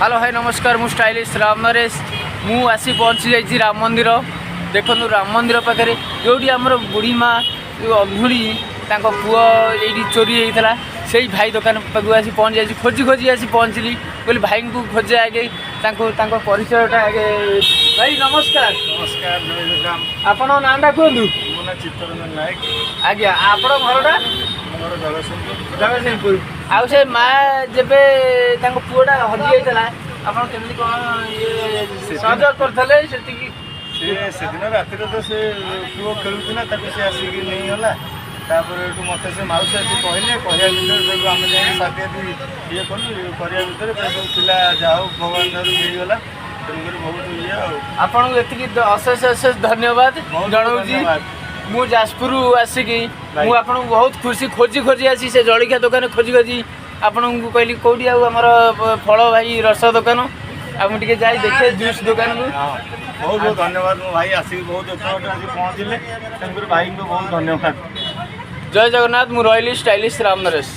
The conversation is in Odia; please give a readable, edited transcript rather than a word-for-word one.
हेलो हाय नमस्कार मु स्टाइलिश राम नरेश मु आसी पहुँची जाइए राम मंदिर देखु राम मंदिर पाखे जो आमर बुढ़ी माँ अंधुड़ी पुआ ये चोरी होता से भाई दुकान पाक आसी पहुँच जाइए खोजी खोजी आसी पहुँचली बोली भाई को खोजे आगे परिचयटा आगे भाई नमस्कार नमस्कार आपण नाटा कहतु मो ना चित्तरंजन नायक आज्ञा आपण घरटा मोर जगतसिंहपुर जगतसिंहपुर आउ से माँ जब पुआटा हजि जाता ଆପଣ କେମିତି କ'ଣ ସହଯୋଗ କରିଥିଲେ ସେତିକି ସେଦିନ ରାତିରେ ତ ସେ ପୁଅ ଖେଳୁଥିଲା ତାକୁ ସେ ଆସିକି ନେଇଗଲା ତାପରେ ଏଠୁ ମୋତେ ସେ ମାଉସୀ ଆସି କହିଲେ କହିବା ଭିତରେ ଆମେ ଯାଇକି ସାଥି ଇଏ କଲୁ କରିବା ଭିତରେ ସବୁ ପିଲା ଯାହା ହଉ ଭଗବାନ ଠାରୁ ମିଳିଗଲା ତେଣୁକରି ବହୁତ ଇଏ ଆଉ ଆପଣଙ୍କୁ ଏତିକି ଅଶେଷ ଅଶେଷ ଧନ୍ୟବାଦ ଜଣାଉଛି ମୁଁ ଯାଜପୁର ଆସିକି ମୁଁ ଆପଣଙ୍କୁ ବହୁତ ଖୁସି ଖୋଜି ଖୋଜି ଆସି ସେ ଜଳଖିଆ ଦୋକାନ ଖୋଜି ଖୋଜି ଆପଣଙ୍କୁ କହିଲି କେଉଁଠି ଆଉ ଆମର ଫଳ ଭାଇ ରସ ଦୋକାନ ଆଉ ମୁଁ ଟିକେ ଯାଇ ଦେଖେ ଜୁସ୍ ଦୋକାନକୁ ବହୁତ ବହୁତ ଧନ୍ୟବାଦ ମୋ ଭାଇ ଆସିକି ବହୁତ ଏତେ ବାଟ ଆସି ପହଞ୍ଚିଲେ ତେଣୁକରି ଭାଇଙ୍କୁ ବହୁତ ଧନ୍ୟବାଦ ଜୟ ଜଗନ୍ନାଥ ମୁଁ ରହିଲି ଷ୍ଟାଇଲିଶ ରାମ ନରେଶ।